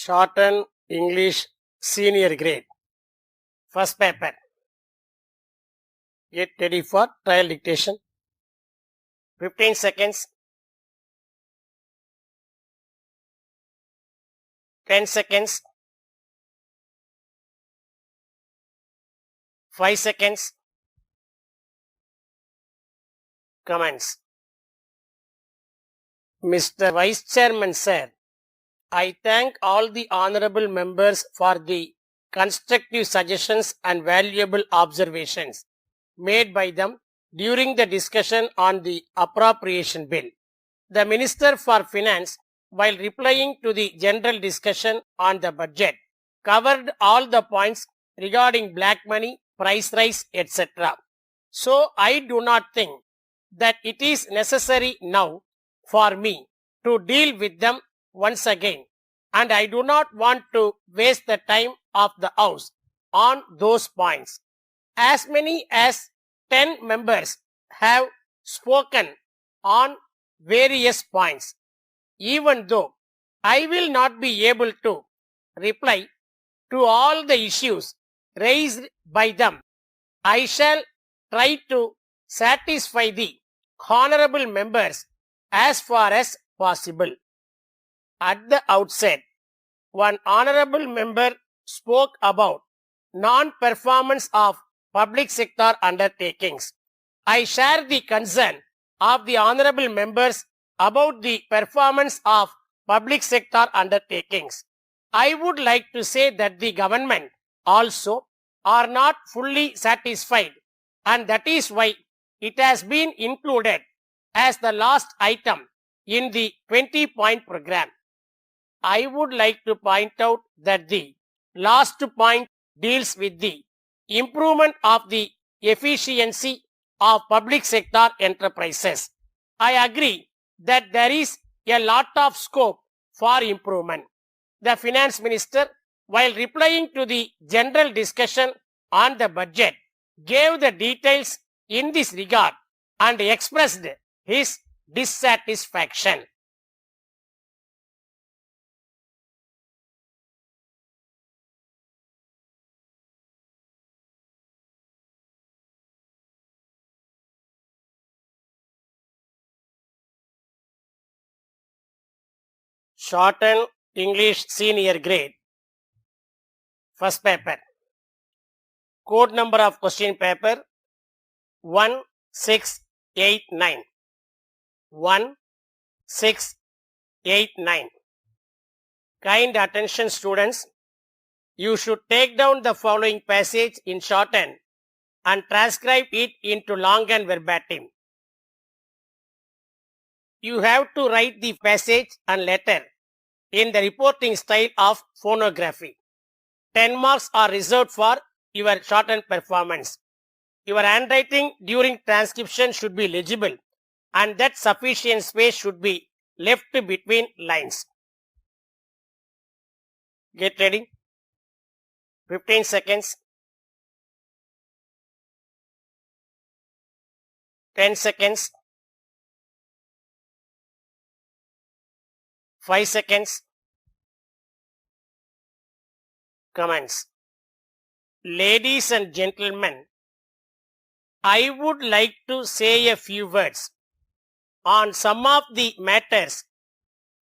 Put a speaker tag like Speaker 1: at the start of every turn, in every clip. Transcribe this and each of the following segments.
Speaker 1: Shorthand English Senior Grade. First paper. Get ready for trial dictation. 15 seconds. 10 seconds. 5 seconds. Comments. Mr. Vice Chairman Sir, I thank all the honorable members for the constructive suggestions and valuable observations made by them during the discussion on the appropriation bill. The Minister for Finance, while replying to the general discussion on the budget, covered all the points regarding black money, price rise, etc. So I do not think that it is necessary now for me to deal with them once again, and I do not want to waste the time of the House on those points. As many as 10 members have spoken on various points. Even though I will not be able to reply to all the issues raised by them, I shall try to satisfy the honorable members as far as possible. At the outset, one honorable member spoke about non-performance of public sector undertakings. I share the concern of the honorable members about the performance of public sector undertakings. I would like to say that the government also are not fully satisfied, and that is why it has been included as the last item in the 20-point program. I would like to point out that the last point deals with the improvement of the efficiency of public sector enterprises. I agree that there is a lot of scope for improvement. The Finance Minister, while replying to the general discussion on the budget, gave the details in this regard and expressed his dissatisfaction. Shorthand English Senior Grade. First paper. Code number of question paper 1689. 1689. Kind attention students, you should take down the following passage in shorthand and transcribe it into long and verbatim. You have to write the passage and letter in the reporting style of phonography. 10 marks are reserved for your shorthand performance. Your handwriting during transcription should be legible, and that sufficient space should be left between lines. Get ready. 15 seconds. 10 seconds. 5 seconds. Comments. Ladies and gentlemen, I would like to say a few words on some of the matters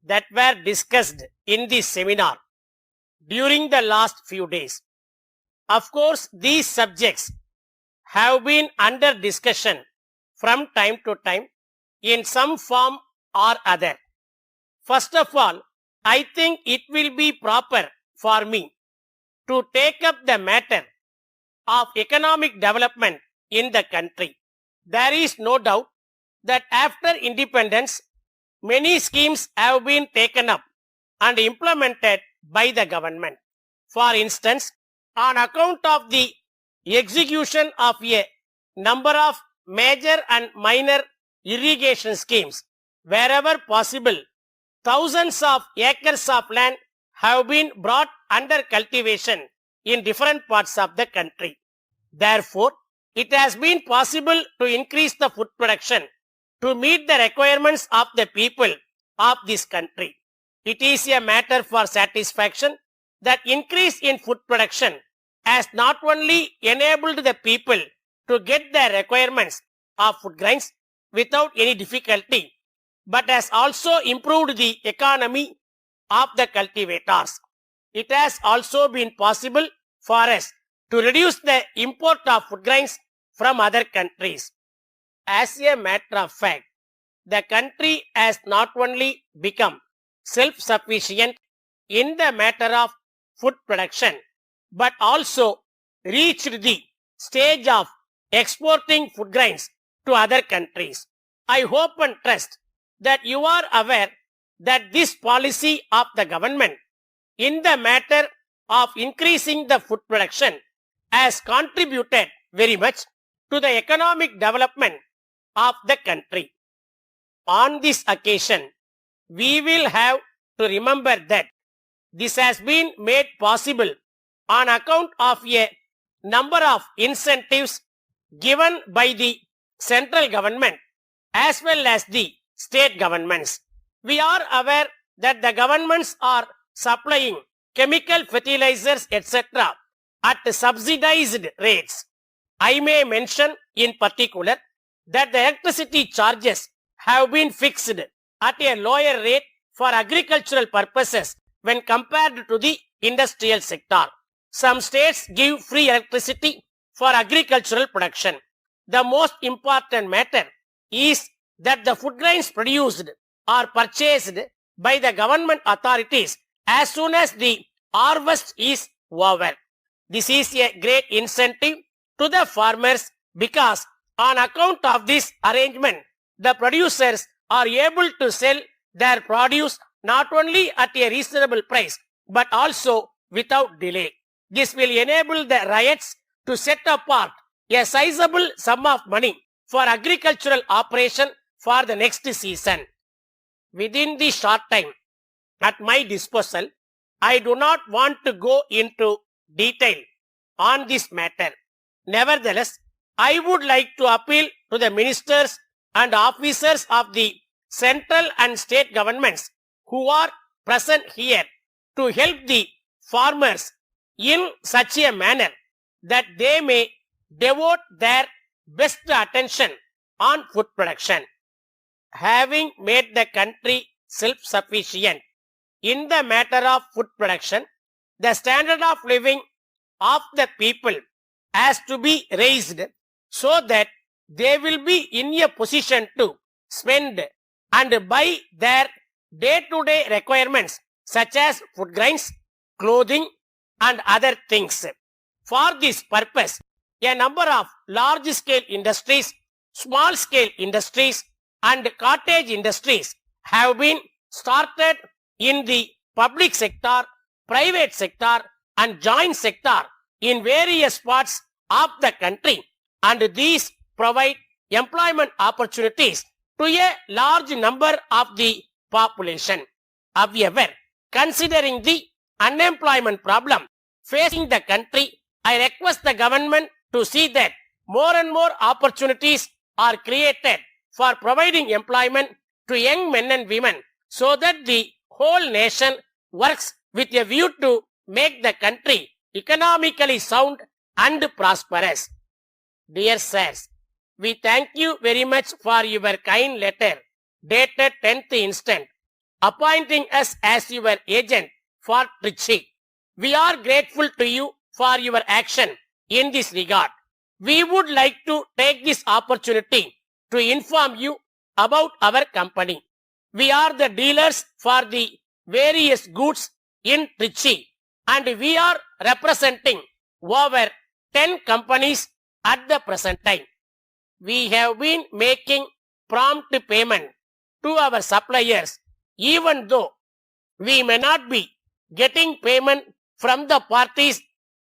Speaker 1: that were discussed in this seminar during the last few days. Of course, these subjects have been under discussion from time to time in some form or other. First of all, I think it will be proper for me to take up the matter of economic development in the country. There is no doubt that after independence, many schemes have been taken up and implemented by the government. For instance, on account of the execution of a number of major and minor irrigation schemes, wherever possible, thousands of acres of land have been brought under cultivation in different parts of the country. Therefore, it has been possible to increase the food production to meet the requirements of the people of this country. It is a matter for satisfaction that increase in food production has not only enabled the people to get their requirements of food grains without any difficulty, but has also improved the economy of the cultivators. It has also been possible for us to reduce the import of food grains from other countries. As a matter of fact, the country has not only become self-sufficient in the matter of food production, but also reached the stage of exporting food grains to other countries. I hope and trust that you are aware that this policy of the government in the matter of increasing the food production has contributed very much to the economic development of the country. On this occasion, we will have to remember that this has been made possible on account of a number of incentives given by the central government as well as the state governments. We are aware that the governments are supplying chemical fertilizers, etc. at subsidized rates. I may mention in particular that the electricity charges have been fixed at a lower rate for agricultural purposes when compared to the industrial sector. Some states give free electricity for agricultural production. The most important matter is that the food grains produced are purchased by the government authorities as soon as the harvest is over. This is a great incentive to the farmers because on account of this arrangement, the producers are able to sell their produce not only at a reasonable price but also without delay. This will enable the ryots to set apart a sizable sum of money for agricultural operation for the next season. Within the short time at my disposal, I do not want to go into detail on this matter. Nevertheless, I would like to appeal to the ministers and officers of the central and state governments who are present here to help the farmers in such a manner that they may devote their best attention on food production. Having made the country self-sufficient in the matter of food production, the standard of living of the people has to be raised so that they will be in a position to spend and buy their day-to-day requirements such as food grains, clothing and other things. For this purpose, a number of large-scale industries, small-scale industries and cottage industries have been started in the public sector, private sector and joint sector in various parts of the country, and these provide employment opportunities to a large number of the population. However, considering the unemployment problem facing the country, I request the government to see that more and more opportunities are created for providing employment to young men and women so that the whole nation works with a view to make the country economically sound and prosperous. Dear sirs, we thank you very much for your kind letter dated 10th instant, appointing us as your agent for Trichy. We are grateful to you for your action in this regard. We would like to take this opportunity to inform you about our company. We are the dealers for the various goods in Trichy and we are representing over 10 companies at the present time. We have been making prompt payment to our suppliers even though we may not be getting payment from the parties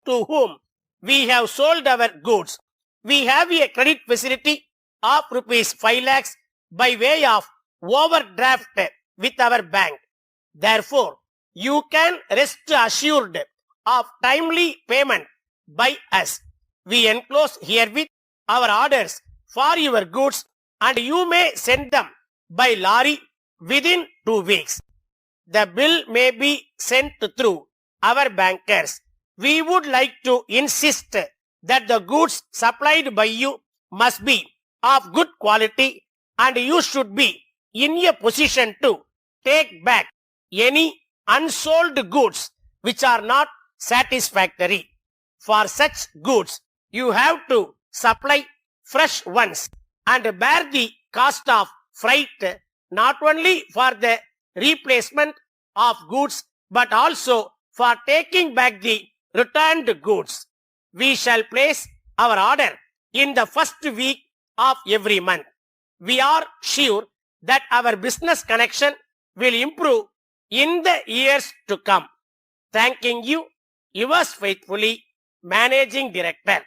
Speaker 1: to whom we have sold our goods. We have a credit facility of rupees 5 lakhs by way of overdraft with our bank. Therefore, you can rest assured of timely payment by us. We enclose herewith our orders for your goods and you may send them by lorry within 2 weeks. the bill may be sent through our bankers. We would like to insist that the goods supplied by you must be of good quality and you should be in a position to take back any unsold goods which are not satisfactory. For such goods, you have to supply fresh ones and bear the cost of freight not only for the replacement of goods but also for taking back the returned goods. We shall place our order in the first week of every month. We are sure that our business connection will improve in the years to come. Thanking you, yours faithfully, Managing Director.